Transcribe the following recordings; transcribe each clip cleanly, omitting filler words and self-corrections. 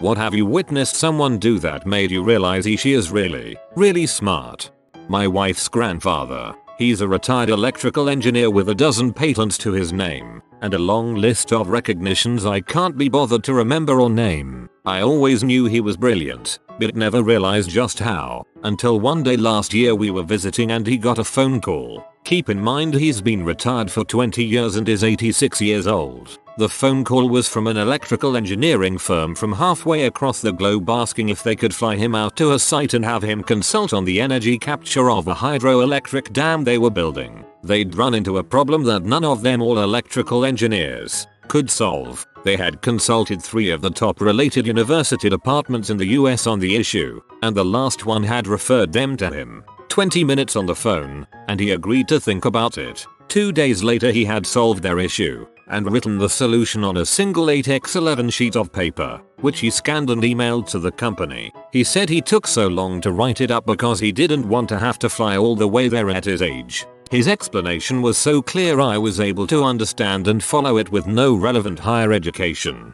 What have you witnessed someone do that made you realize she is really, really smart? My wife's grandfather. He's a retired electrical engineer with a dozen patents to his name, and a long list of recognitions I can't be bothered to remember or name. I always knew he was brilliant, but never realized just how, until one day last year we were visiting and he got a phone call. Keep in mind he's been retired for 20 years and is 86 years old. The phone call was from an electrical engineering firm from halfway across the globe asking if they could fly him out to a site and have him consult on the energy capture of a hydroelectric dam they were building. They'd run into a problem that none of them, all electrical engineers, could solve. They had consulted 3 of the top related university departments in the US on the issue, and the last one had referred them to him. 20 minutes on the phone, and he agreed to think about it. 2 days later he had solved their issue and written the solution on a single 8x11 sheet of paper, which he scanned and emailed to the company. He said he took so long to write it up because he didn't want to have to fly all the way there at his age. His explanation was so clear I was able to understand and follow it with no relevant higher education.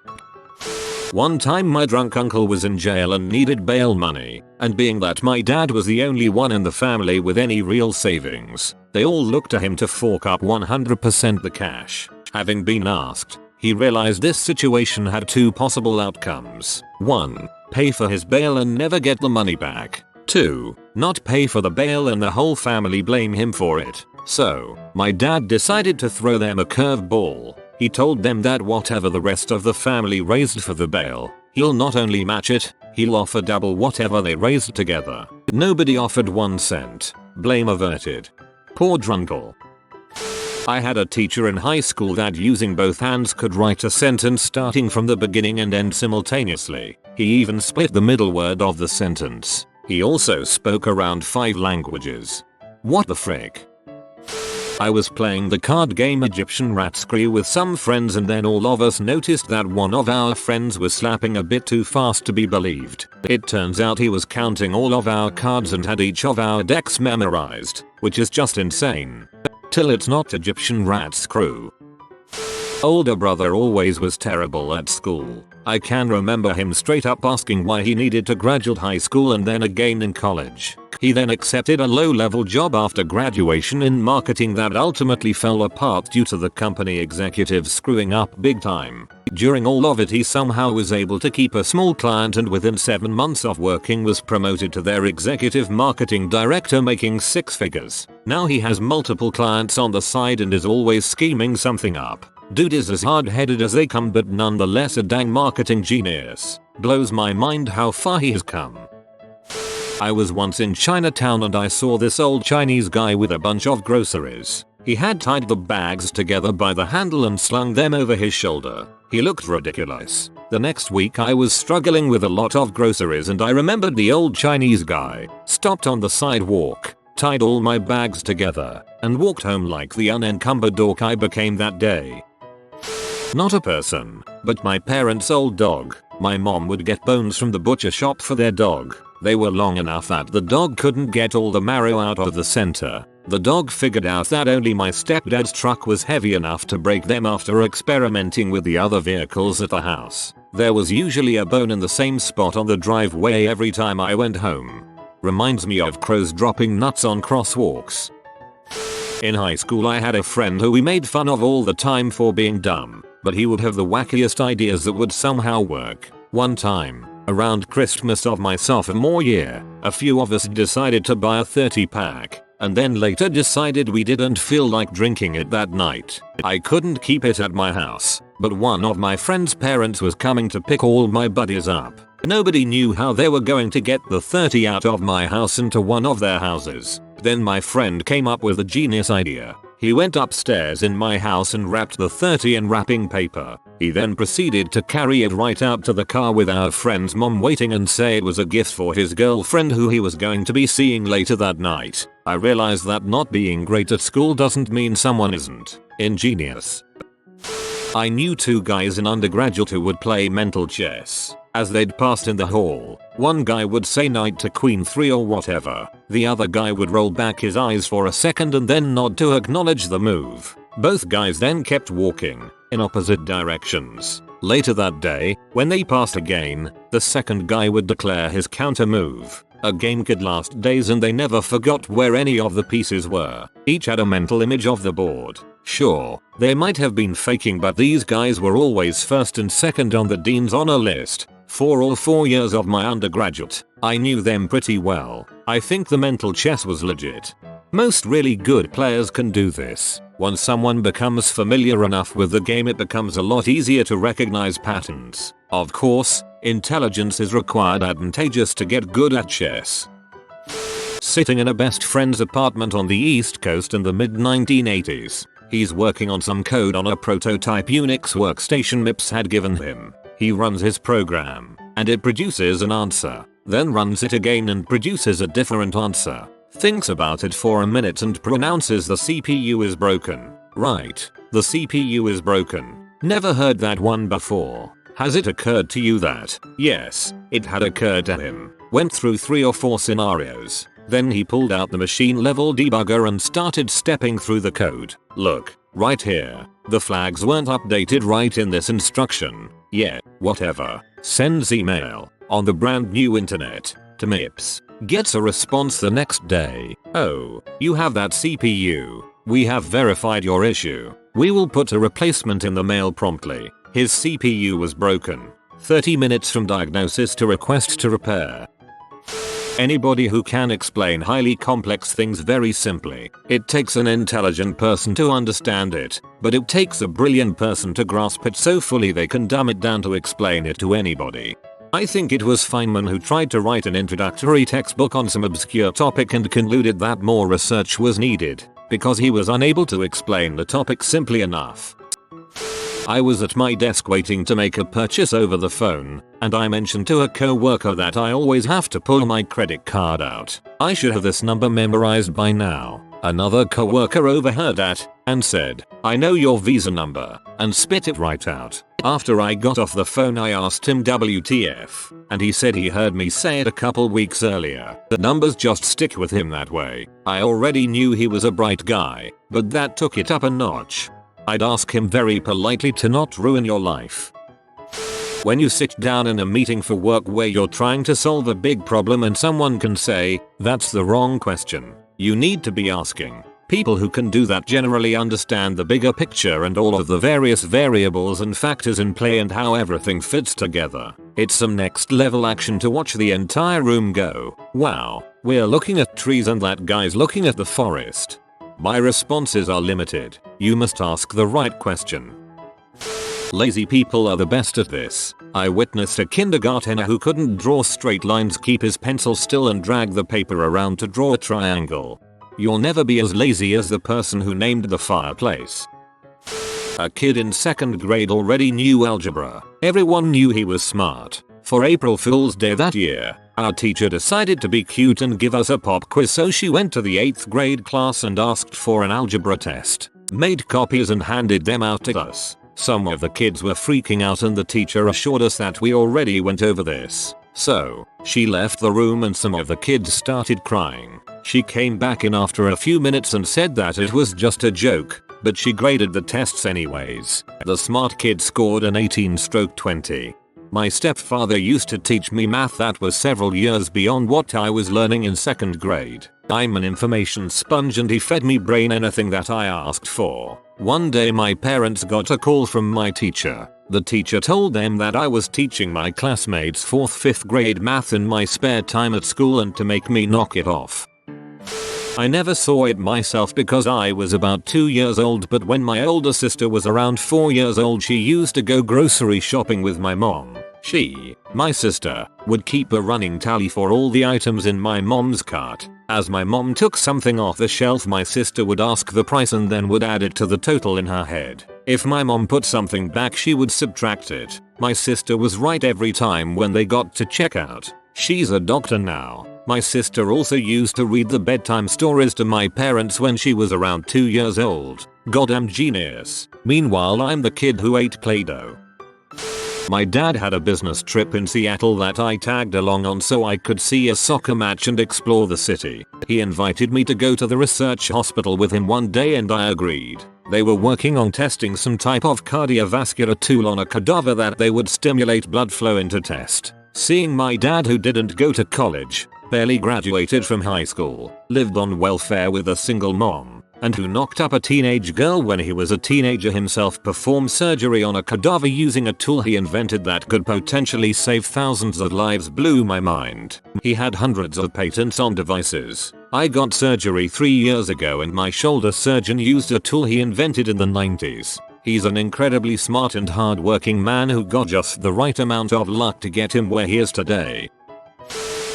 One time my drunk uncle was in jail and needed bail money, and being that my dad was the only one in the family with any real savings, they all looked to him to fork up 100% the cash. Having been asked, he realized this situation had 2 possible outcomes. 1. Pay for his bail and never get the money back. 2. Not pay for the bail and the whole family blame him for it. So, my dad decided to throw them a curveball. He told them that whatever the rest of the family raised for the bail, he'll not only match it, he'll offer double whatever they raised together. Nobody offered 1 cent. Blame averted. Poor drunkle. I had a teacher in high school that using both hands could write a sentence starting from the beginning and end simultaneously. He even split the middle word of the sentence. He also spoke around 5 languages. What the frick? I was playing the card game Egyptian Rat Screw with some friends and then all of us noticed that one of our friends was slapping a bit too fast to be believed. It turns out he was counting all of our cards and had each of our decks memorized, which is just insane. Till it's not Egyptian Rat Screw. Older brother always was terrible at school. I can remember him straight up asking why he needed to graduate high school and then again in college. He then accepted a low-level job after graduation in marketing that ultimately fell apart due to the company executives screwing up big time. During all of it he somehow was able to keep a small client and within 7 months of working was promoted to their executive marketing director making 6 figures. Now he has multiple clients on the side and is always scheming something up. Dude is as hard-headed as they come but nonetheless a dang marketing genius. Blows my mind how far he has come. I was once in Chinatown and I saw this old Chinese guy with a bunch of groceries. He had tied the bags together by the handle and slung them over his shoulder. He looked ridiculous. The next week I was struggling with a lot of groceries and I remembered the old Chinese guy. Stopped on the sidewalk, tied all my bags together, and walked home like the unencumbered dork I became that day. Not a person, but my parents' old dog. My mom would get bones from the butcher shop for their dog. They were long enough that the dog couldn't get all the marrow out of the center. The dog figured out that only my stepdad's truck was heavy enough to break them after experimenting with the other vehicles at the house. There was usually a bone in the same spot on the driveway every time I went home. Reminds me of crows dropping nuts on crosswalks. In high school I had a friend who we made fun of all the time for being dumb, but he would have the wackiest ideas that would somehow work. One time, around Christmas of my sophomore year, a few of us decided to buy a 30-pack, and then later decided we didn't feel like drinking it that night. I couldn't keep it at my house, but one of my friend's parents was coming to pick all my buddies up. Nobody knew how they were going to get the 30 out of my house into one of their houses. Then my friend came up with a genius idea. He went upstairs in my house and wrapped the 30 in wrapping paper. He then proceeded to carry it right out to the car with our friend's mom waiting and say it was a gift for his girlfriend who he was going to be seeing later that night. I realized that not being great at school doesn't mean someone isn't. Ingenious. I knew 2 guys in undergraduate who would play mental chess. As they'd passed in the hall, one guy would say knight to queen 3 or whatever. The other guy would roll back his eyes for a second and then nod to acknowledge the move. Both guys then kept walking in opposite directions. Later that day, when they passed again, the second guy would declare his counter move. A game could last days and they never forgot where any of the pieces were. Each had a mental image of the board. Sure, they might have been faking, but these guys were always first and second on the dean's honor list. For all 4 years of my undergraduate, I knew them pretty well. I think the mental chess was legit. Most really good players can do this. Once someone becomes familiar enough with the game, it becomes a lot easier to recognize patterns. Of course, intelligence is required, advantageous to get good at chess. Sitting in a best friend's apartment on the East Coast in the mid-1980s. He's working on some code on a prototype Unix workstation MIPS had given him. He runs his program, and it produces an answer, then runs it again and produces a different answer. Thinks about it for a minute and pronounces the CPU is broken. Right, the CPU is broken. Never heard that one before. Has it occurred to you that? Yes, it had occurred to him. Went through 3 or 4 scenarios. Then he pulled out the machine level debugger and started stepping through the code. Look, right here. The flags weren't updated right in this instruction. Yeah, whatever. Sends email on the brand new internet to MIPS. Gets a response the next day. Oh, you have that CPU. We have verified your issue. We will put a replacement in the mail promptly. His CPU was broken. 30 minutes from diagnosis to request to repair. Anybody who can explain highly complex things very simply. It takes an intelligent person to understand it, but it takes a brilliant person to grasp it so fully they can dumb it down to explain it to anybody. I think it was Feynman who tried to write an introductory textbook on some obscure topic and concluded that more research was needed, because he was unable to explain the topic simply enough. I was at my desk waiting to make a purchase over the phone, and I mentioned to a coworker that I always have to pull my credit card out. I should have this number memorized by now. Another coworker overheard that and said, "I know your Visa number," and spit it right out. After I got off the phone, I asked him WTF, and he said he heard me say it a couple weeks earlier. The numbers just stick with him that way. I already knew he was a bright guy, but that took it up a notch. I'd ask him very politely to not ruin your life. When you sit down in a meeting for work where you're trying to solve a big problem and someone can say, "That's the wrong question," you need to be asking. People who can do that generally understand the bigger picture and all of the various variables and factors in play and how everything fits together. It's some next level action to watch the entire room go, "Wow, we're looking at trees and that guy's looking at the forest." My responses are limited. You must ask the right question. Lazy people are the best at this. I witnessed a kindergartner who couldn't draw straight lines, keep his pencil still and drag the paper around to draw a triangle. You'll never be as lazy as the person who named the fireplace. A kid in 2nd grade already knew algebra. Everyone knew he was smart. For April Fool's Day that year, our teacher decided to be cute and give us a pop quiz, so she went to the 8th grade class and asked for an algebra test. Made copies and handed them out to us. Some of the kids were freaking out and the teacher assured us that we already went over this. So, she left the room and some of the kids started crying. She came back in after a few minutes and said that it was just a joke, but she graded the tests anyways. The smart kid scored an 18/20. My stepfather used to teach me math that was several years beyond what I was learning in 2nd grade. I'm an information sponge and he fed me brain anything that I asked for. One day my parents got a call from my teacher. The teacher told them that I was teaching my classmates 4th-5th grade math in my spare time at school and to make me knock it off. I never saw it myself because I was about 2 years old, but when my older sister was around 4 years old she used to go grocery shopping with my mom. My sister, would keep a running tally for all the items in my mom's cart. As my mom took something off the shelf, my sister would ask the price and then would add it to the total in her head. If my mom put something back she would subtract it. My sister was right every time when they got to checkout. She's a doctor now. My sister also used to read the bedtime stories to my parents when she was around 2 years old. Goddamn genius. Meanwhile I'm the kid who ate Play-Doh. My dad had a business trip in Seattle that I tagged along on so I could see a soccer match and explore the city. He invited me to go to the research hospital with him one day and I agreed. They were working on testing some type of cardiovascular tool on a cadaver that they would stimulate blood flow into test. Seeing my dad, who didn't go to college, barely graduated from high school, lived on welfare with a single mom, and who knocked up a teenage girl when he was a teenager himself, perform surgery on a cadaver using a tool he invented that could potentially save thousands of lives blew my mind. He had hundreds of patents on devices. I got surgery 3 years ago and my shoulder surgeon used a tool he invented in the 90s. He's an incredibly smart and hard-working man who got just the right amount of luck to get him where he is today.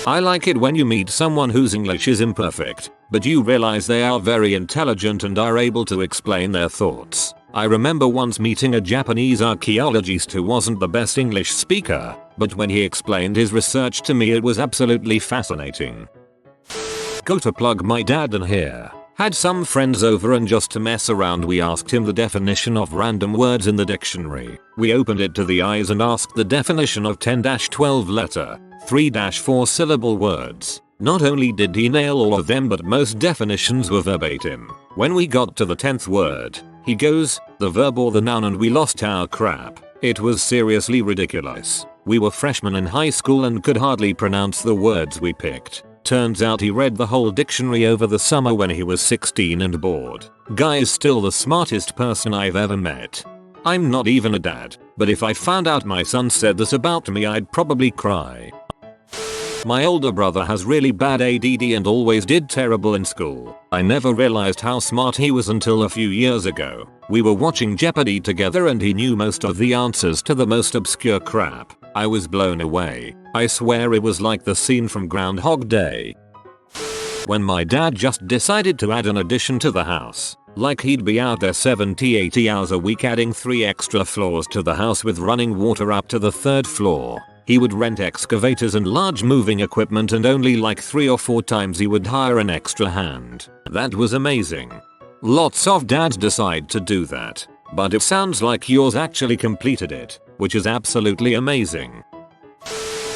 I like it when you meet someone whose English is imperfect, but you realize they are very intelligent and are able to explain their thoughts. I remember once meeting a Japanese archaeologist who wasn't the best English speaker, but when he explained his research to me it was absolutely fascinating. Go to plug my dad in here. Had some friends over and just to mess around we asked him the definition of random words in the dictionary. We opened it to the eyes and asked the definition of 10-12 letter, 3-4 syllable words. Not only did he nail all of them but most definitions were verbatim. When we got to the 10th word, he goes, the verb or the noun, and we lost our crap. It was seriously ridiculous. We were freshmen in high school and could hardly pronounce the words we picked. Turns out he read the whole dictionary over the summer when he was 16 and bored. Guy is still the smartest person I've ever met. I'm not even a dad, but if I found out my son said this about me I'd probably cry. My older brother has really bad ADD and always did terrible in school. I never realized how smart he was until a few years ago. We were watching Jeopardy together and he knew most of the answers to the most obscure crap. I was blown away. I swear it was like the scene from Groundhog Day. When my dad just decided to add an addition to the house. Like he'd be out there 70-80 hours a week adding 3 extra floors to the house with running water up to the 3rd floor. He would rent excavators and large moving equipment and only like 3 or 4 times he would hire an extra hand. That was amazing. Lots of dads decide to do that. But it sounds like yours actually completed it, which is absolutely amazing.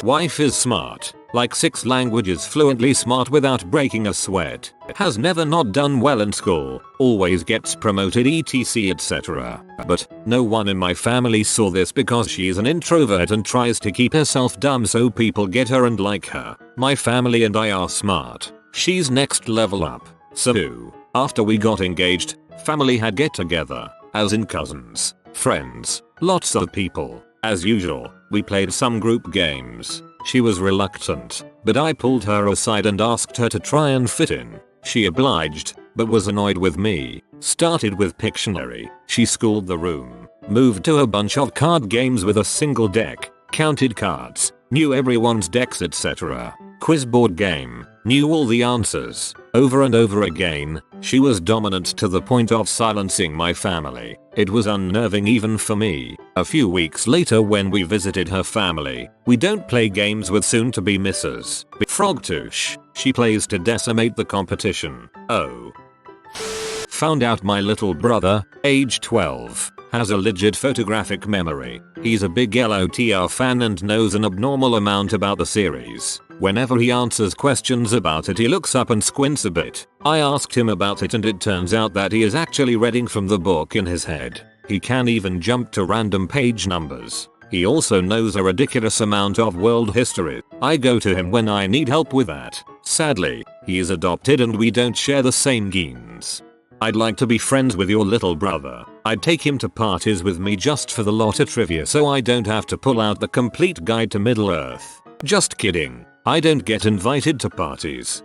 Wife is smart, like 6 languages fluently, smart without breaking a sweat. Has never not done well in school, always gets promoted etc etc. But no one in my family saw this because she's an introvert and tries to keep herself dumb so people get her and like her. My family and I are smart. She's next level up. So, after we got engaged, family had get together, as in cousins, friends, lots of people. As usual, we played some group games. She was reluctant, but I pulled her aside and asked her to try and fit in. She obliged, but was annoyed with me. Started with Pictionary. She schooled the room. Moved to a bunch of card games with a single deck. Counted cards. Knew everyone's decks etc. Quiz board game. Knew all the answers. Over and over again. She was dominant to the point of silencing my family. It was unnerving even for me. A few weeks later when we visited her family, we don't play games with soon-to-be Mrs. Frogtoosh. She plays to decimate the competition. Oh. Found out my little brother, age 12, has a legit photographic memory. He's a big LOTR fan and knows an abnormal amount about the series. Whenever he answers questions about it he looks up and squints a bit. I asked him about it and it turns out that he is actually reading from the book in his head. He can even jump to random page numbers. He also knows a ridiculous amount of world history. I go to him when I need help with that. Sadly, he is adopted and we don't share the same genes. I'd like to be friends with your little brother. I'd take him to parties with me just for the lot of trivia so I don't have to pull out the complete guide to Middle Earth. Just kidding. I don't get invited to parties.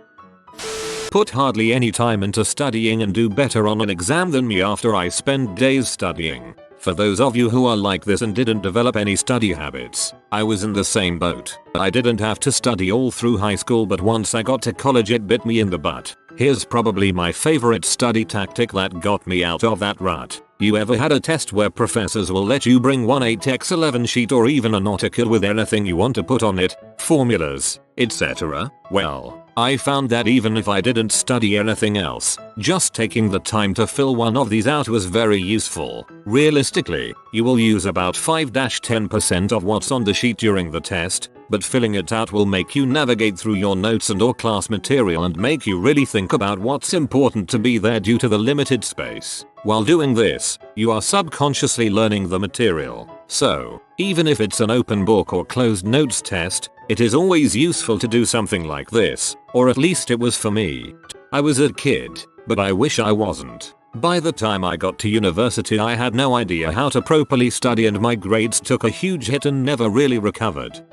Put hardly any time into studying and do better on an exam than me after I spend days studying. For those of you who are like this and didn't develop any study habits, I was in the same boat. I didn't have to study all through high school but once I got to college it bit me in the butt. Here's probably my favorite study tactic that got me out of that rut. You ever had a test where professors will let you bring one 8x11 sheet or even an article with anything you want to put on it? Formulas, etc. Well, I found that even if I didn't study anything else, just taking the time to fill one of these out was very useful. Realistically, you will use about 5-10% of what's on the sheet during the test, but filling it out will make you navigate through your notes and or class material and make you really think about what's important to be there due to the limited space. While doing this, you are subconsciously learning the material. So, even if it's an open book or closed notes test, it is always useful to do something like this, or at least it was for me. I was a kid, but I wish I wasn't. By the time I got to university I had no idea how to properly study and my grades took a huge hit and never really recovered.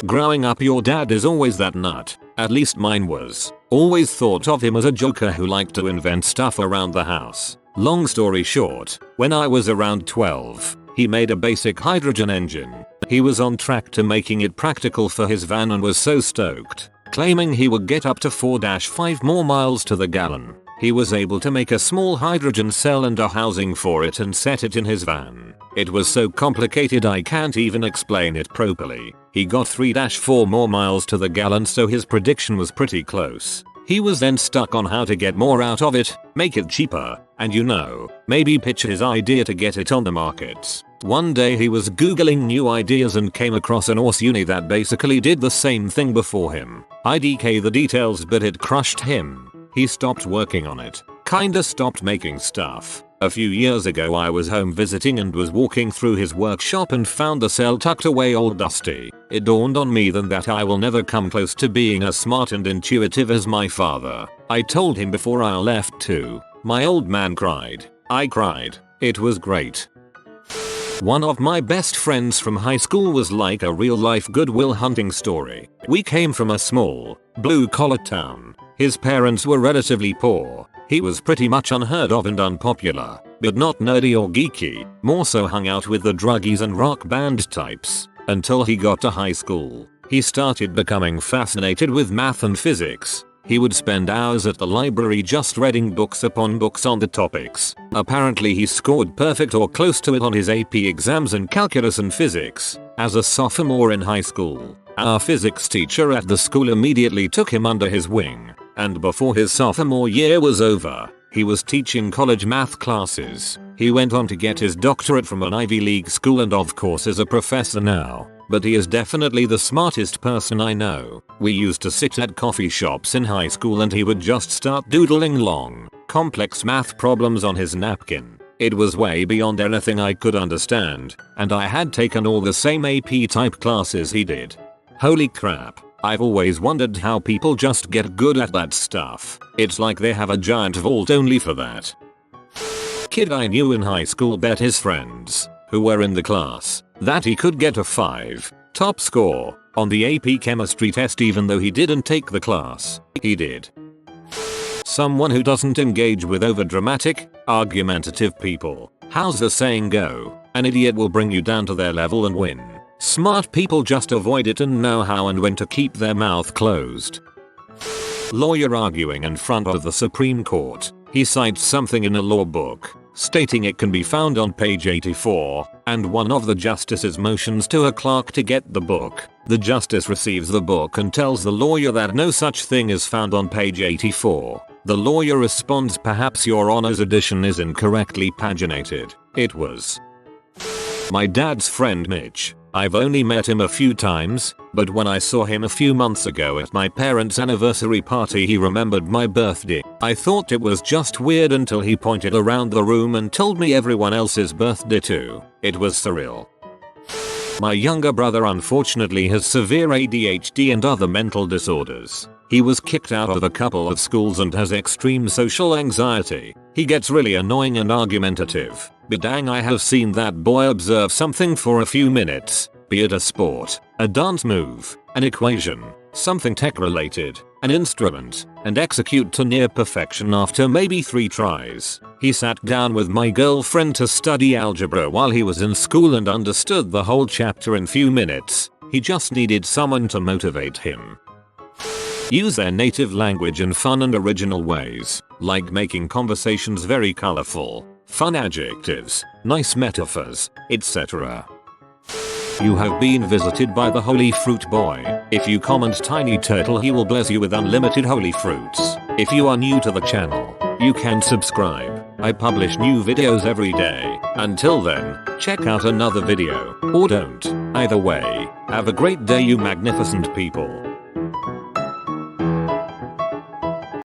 Growing up, your dad is always that nut, at least mine was. Always thought of him as a joker who liked to invent stuff around the house. Long story short, when I was around 12, he made a basic hydrogen engine. He was on track to making it practical for his van and was so stoked, claiming he would get up to 4-5 more miles to the gallon. He was able to make a small hydrogen cell and a housing for it and set it in his van. It was so complicated I can't even explain it properly. He got 3-4 more miles to the gallon, so his prediction was pretty close. He was then stuck on how to get more out of it, make it cheaper, and maybe pitch his idea to get it on the markets. One day he was googling new ideas and came across an AS uni that basically did the same thing before him. IDK the details, but it crushed him. He stopped working on it, kinda stopped making stuff. A few years ago I was home visiting and was walking through his workshop and found the cell tucked away all dusty. It dawned on me then that I will never come close to being as smart and intuitive as my father. I told him before I left too. My old man cried. I cried. It was great. One of my best friends from high school was like a real-life Good Will Hunting story. We came from a small, blue-collar town. His parents were relatively poor. He was pretty much unheard of and unpopular, but not nerdy or geeky, more so hung out with the druggies and rock band types. Until he got to high school, he started becoming fascinated with math and physics. He would spend hours at the library just reading books upon books on the topics. Apparently he scored perfect or close to it on his AP exams in calculus and physics. As a sophomore in high school, our physics teacher at the school immediately took him under his wing, and before his sophomore year was over, he was teaching college math classes. He went on to get his doctorate from an Ivy League school and of course is a professor now. But he is definitely the smartest person I know. We used to sit at coffee shops in high school and he would just start doodling long, complex math problems on his napkin. It was way beyond anything I could understand, and I had taken all the same AP type classes he did. Holy crap. I've always wondered how people just get good at that stuff. It's like they have a giant vault only for that. Kid I knew in high school bet his friends, who were in the class, that he could get a 5, top score, on the AP chemistry test even though he didn't take the class. He did. Someone who doesn't engage with overdramatic, argumentative people. How's the saying go? An idiot will bring you down to their level and win. Smart people just avoid it and know how and when to keep their mouth closed. Lawyer arguing in front of the Supreme Court. He cites something in a law book, stating it can be found on page 84, and one of the justices motions to a clerk to get the book. The justice receives the book and tells the lawyer that no such thing is found on page 84. The lawyer responds, perhaps your honor's edition is incorrectly paginated. It was. My dad's friend Mitch. I've only met him a few times, but when I saw him a few months ago at my parents' anniversary party he remembered my birthday. I thought it was just weird until he pointed around the room and told me everyone else's birthday too. It was surreal. My younger brother unfortunately has severe ADHD and other mental disorders. He was kicked out of a couple of schools and has extreme social anxiety. He gets really annoying and argumentative. But dang, I have seen that boy observe something for a few minutes, be it a sport, a dance move, an equation, something tech related, an instrument, and execute to near perfection after maybe 3 tries. He sat down with my girlfriend to study algebra while he was in school and understood the whole chapter in few minutes. He just needed someone to motivate him. Use their native language in fun and original ways, like making conversations very colorful, fun adjectives, nice metaphors, etc. if you have been visited by the Holy Fruit Boy. If you comment Tiny Turtle, he will bless you with unlimited holy fruits. If you are new to the channel, you can subscribe. I publish new videos every day. Until then, check out another video, or don't. Either way, have a great day, you magnificent people.